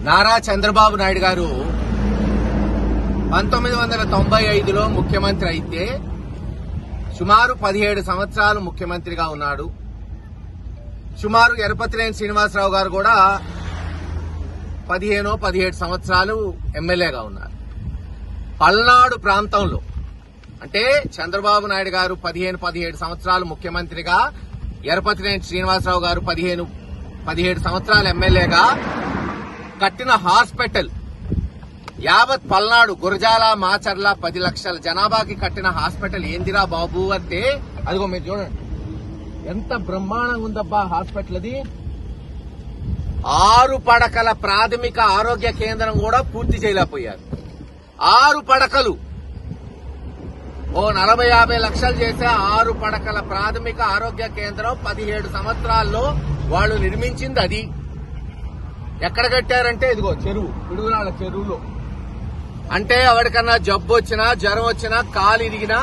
నారా చంద్రబాబు నాయుడు గారు 1995లో ముఖ్యమంత్రి అయితే సుమారు 17 సంవత్సరాలు ముఖ్యమంత్రిగా ఉన్నాడు. సుమారు ఎరపతినేని శ్రీనివాసరావు గారు కూడా 17 సంవత్సరాలు ఎమ్మెల్యేగా ఉన్నారు. పల్నాడు ప్రాంతంలో అంటే చంద్రబాబు నాయుడు గారు 17 సంవత్సరాలు ముఖ్యమంత్రిగా, ఎరపతినేని శ్రీనివాసరావు గారు 17 సంవత్సరాలు ఎమ్మెల్యేగా కట్టిన హాస్పిటల్ యావత్ పల్నాడు గురజాల మాచర్ల 10 లక్షల జనాభాకి కట్టిన హాస్పిటల్ ఏందిరా బాబు అంటే అదిగో మీరు చూడండి ఎంత బ్రహ్మాండంగా ఉందబ్బా హాస్పిటల్. అది 6 పడకల ప్రాథమిక ఆరోగ్య కేంద్రం కూడా పూర్తి చేయలేకపోయారు. 6 పడకలు ఓ 40-50 లక్షలు చేసే 6 పడకల ప్రాథమిక ఆరోగ్య కేంద్రం 17 సంవత్సరాల్లో వాళ్ళు నిర్మించింది. అది ఎక్కడ కట్టారంటే ఇదిగో చెరువు, పిడుగురాళ్ల చెరువులో. అంటే ఎవరికన్నా జబ్బు వచ్చినా జ్వరం వచ్చినా కాలు ఇరిగినా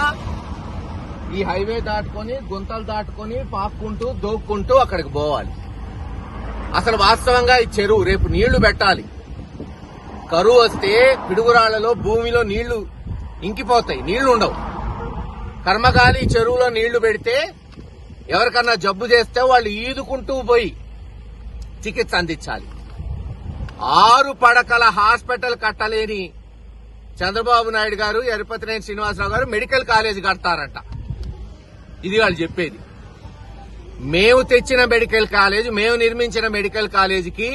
ఈ హైవే దాటుకొని గుంతలు దాటుకొని పాక్కుంటూ దోక్కుంటూ అక్కడికి పోవాలి. అసలు వాస్తవంగా ఈ చెరువు రేపు నీళ్లు పెట్టాలి. కరువు వస్తే పిడుగురాళ్లలో భూమిలో నీళ్లు ఇంకిపోతాయి, నీళ్లు ఉండవు. కర్మగాలి చెరువులో నీళ్లు పెడితే ఎవరికన్నా జబ్బు చేస్తే వాళ్ళు ఈదుకుంటూ పోయి చికిత్స అందించాలి. 6 పడకల హాస్పిటల్ కట్టలేని చంద్రబాబు నాయుడు గారు, ఎరపతినేని శ్రీనివాసరావు గారు మెడికల్ కాలేజ్ కడతారంట. ఇది వాళ్ళు చెప్పేది. మేము తెచ్చిన మెడికల్ కాలేజ్, మేము నిర్మించిన మెడికల్ కాలేజీకి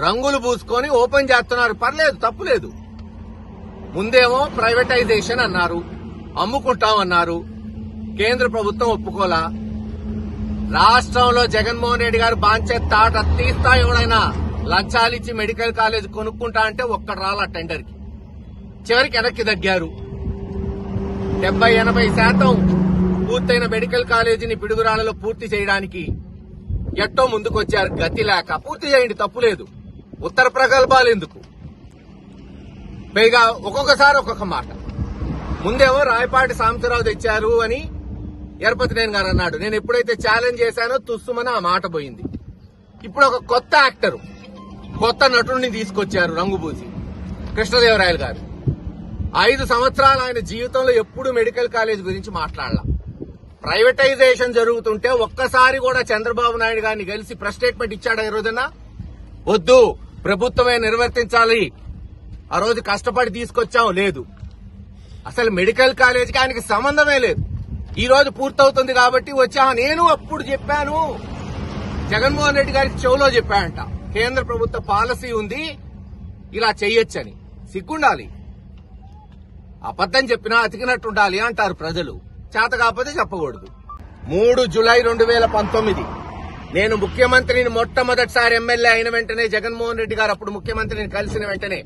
రంగులు పూసుకొని ఓపెన్ చేస్తున్నారు. పర్లేదు, తప్పులేదు. ముందేమో ప్రైవేటైజేషన్ అన్నారు, అమ్ముకుంటామన్నారు. కేంద్ర ప్రభుత్వం ఒప్పుకోలా. రాష్ట్రంలో జగన్మోహన్ రెడ్డి గారు బాంచే తాట తీస్తా ఎవడైనా లంచాలిచ్చి మెడికల్ కాలేజ్ కొనుక్కుంటా అంటే ఒక్కడు రాలా టెండర్కి. చివరికి వెనక్కి తగ్గారు. 70-80% పూర్తయిన మెడికల్ కాలేజీని పిడుగురాళ్లలో పూర్తి చేయడానికి ఎట్టో ముందుకొచ్చారు. గతి లేక పూర్తి చేయండి, తప్పులేదు. ఉత్తర ప్రగల్భాలు ఎందుకు? పైగా ఒక్కొక్కసారి ఒక్కొక్క మాట. ముందేమో రాయపాటి సాంబశివరావు తెచ్చారు అని ఎరపతినేని గారు అన్నాడు. నేను ఎప్పుడైతే ఛాలెంజ్ చేశానో తుస్సుమని ఆ మాట పోయింది. ఇప్పుడు ఒక కొత్త యాక్టరు, కొత్త నటుడిని తీసుకొచ్చారు రంగుబూసి, కృష్ణదేవరాయలు గారు. 5 సంవత్సరాలు ఆయన జీవితంలో ఎప్పుడు మెడికల్ కాలేజ్ గురించి మాట్లాడలా. ప్రైవేటైజేషన్ జరుగుతుంటే ఒక్కసారి కూడా చంద్రబాబు నాయుడు గారిని కలిసి ప్రెస్ స్టేట్మెంట్ ఇచ్చాడా? ఈ రోజున వద్దు, ప్రభుత్వమే నిర్వర్తించాలి, ఆ రోజు కష్టపడి తీసుకొచ్చాం, లేదు. అసలు మెడికల్ కాలేజీకి ఆయనకి సంబంధమే లేదు. ఈ రోజు పూర్తవుతుంది కాబట్టి వచ్చా. నేను అప్పుడు చెప్పాను, జగన్మోహన్ రెడ్డి గారికి చెవులో చెప్పాడంట, కేంద్ర ప్రభుత్వ పాలసీ ఉంది, ఇలా చెయ్యొచ్చని. సిగ్గుండాలి. అబద్దం చెప్పినా అతికినట్టుండాలి అంటారు ప్రజలు. చేత కాకపోతే చెప్పకూడదు. 3 జులై 2019 నేను ముఖ్యమంత్రిని మొట్టమొదటిసారి ఎమ్మెల్యే అయిన వెంటనే జగన్మోహన్ రెడ్డి గారు అప్పుడు ముఖ్యమంత్రిని కలిసిన వెంటనే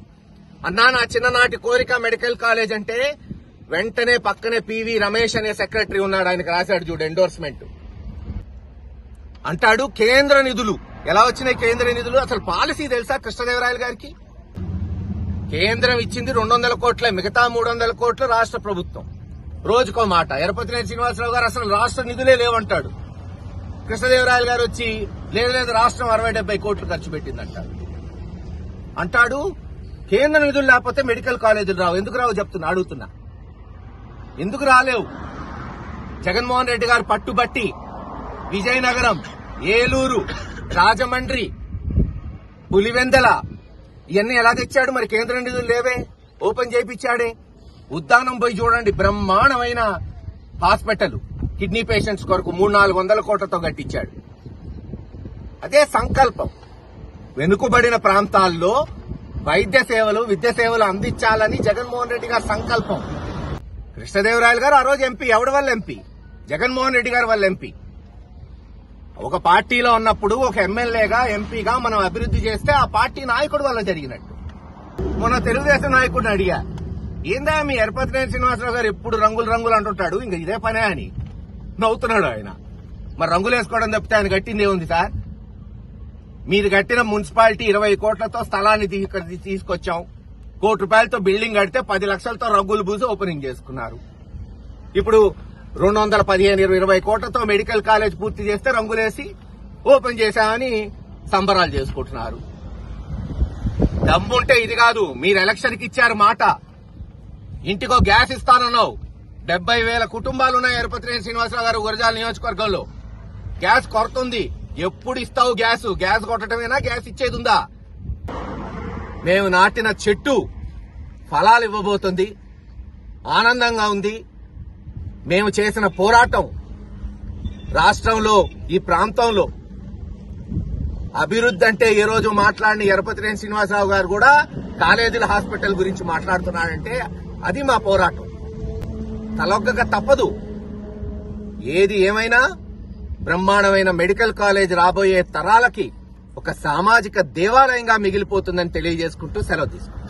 అన్నా నా చిన్ననాటి కోరిక మెడికల్ కాలేజ్ అంటే వెంటనే పక్కనే పివి రమేష్ అనే సెక్రటరీ ఉన్నాడు, ఆయనకు రాశాడు చూడు ఎండోర్స్మెంట్. అంటాడు కేంద్ర నిధులు ఎలా వచ్చినాయి? కేంద్ర నిధులు అసలు పాలసీ తెలుసా కృష్ణదేవరాయలు గారికి? కేంద్రం ఇచ్చింది 200 కోట్లే, మిగతా 300 కోట్లు రాష్ట్ర ప్రభుత్వం. రోజుకో మాట. ఎరపతినేని శ్రీనివాసరావు గారు అసలు రాష్ట్ర నిధులే లేవంటాడు. కృష్ణదేవరాయలు గారు వచ్చి లేదు రాష్ట్రం 60-70 కోట్లు ఖర్చు పెట్టిందంటాడు. అంటాడు కేంద్ర నిధులు లేకపోతే మెడికల్ కాలేజీలు రావు. ఎందుకు రావు చెప్తున్నా, అడుగుతున్నా. ఎందుకు రాలేవు? జగన్మోహన్ రెడ్డి గారు పట్టుబట్టి విజయనగరం, ఏలూరు, రాజమండ్రి, పులివెందల ఇవన్నీ ఎలా తెచ్చాడు? మరి కేంద్ర నిధులు లేవే, ఓపెన్ చేయించాడే. ఉద్దానం పోయి చూడండి, బ్రహ్మాండమైన హాస్పిటల్ కిడ్నీ పేషెంట్స్ కొరకు 300-400 కోట్లతో కట్టించాడు. అదే సంకల్పం. వెనుకబడిన ప్రాంతాల్లో వైద్య సేవలు, విద్య సేవలు అందించాలని జగన్మోహన్ రెడ్డి గారి సంకల్పం. కృష్ణదేవరాయలు గారు ఆ రోజు ఎంపీ. ఎవడి వల్ల ఎంపీ? జగన్మోహన్ రెడ్డి గారి వల్ల ఎంపీ. ఒక పార్టీలో ఉన్నప్పుడు ఒక ఎమ్మెల్యేగా, ఎంపీగా మనం అభివృద్ధి చేస్తే ఆ పార్టీ నాయకుడి వల్ల జరిగినట్టు. మొన్న తెలుగుదేశం నాయకుడిని అడిగా, ఏందా మీ ఎరపతినేని శ్రీనివాసరావు గారు ఎప్పుడు రంగులు అంటుంటాడు, ఇంకా ఇదే పనే అని నవ్వుతున్నాడు ఆయన. మరి రంగులు వేసుకోవడం తప్పితే ఆయన కట్టింది ఏముంది సార్? మీరు కట్టిన మున్సిపాలిటీ 20 కోట్లతో స్థలాన్ని తీసుకొచ్చాం. ₹1 కోటి బిల్డింగ్ కడితే 10 లక్షలతో రంగులు పూసి ఓపెనింగ్ చేసుకున్నారు. ఇప్పుడు 215-20 కోట్లతో మెడికల్ కాలేజ్ పూర్తి చేస్తే రంగులేసి ఓపెన్ చేశామని సంబరాలు చేసుకుంటున్నారు. దమ్ముంటే ఇది కాదు. మీరు ఎలక్షన్ కి ఇచ్చారు మాట, ఇంటికో గ్యాస్ ఇస్తానన్నావు. 70,000 కుటుంబాలు ఉన్నాయి ఎరపతినేని శ్రీనివాసరావు గారు గురజాల నియోజకవర్గంలో. గ్యాస్ కొరత ఉంది. ఎప్పుడు ఇస్తావు గ్యాస్? గ్యాస్ కొట్టడమేనా, గ్యాస్ ఇచ్చేది ఉందా? మేము నాటిన చెట్టు ఫలాలు ఇవ్వబోతుంది. ఆనందంగా ఉంది. మేము చేసిన పోరాటం రాష్ట్రంలో, ఈ ప్రాంతంలో అభివృద్ధి అంటే ఏ రోజు మాట్లాడిన ఎరపతినేని శ్రీనివాసరావు గారు కూడా కాలేజీల హాస్పిటల్ గురించి మాట్లాడుతున్నాడంటే అది మా పోరాటం. తలొగ్గక తప్పదు. ఏది ఏమైనా బ్రహ్మాండమైన మెడికల్ కాలేజ్ రాబోయే తరాలకి ఒక సామాజిక దేవాలయంగా మిగిలిపోతుందని తెలియజేసుకుంటూ సెలవు తీసుకుంటాం.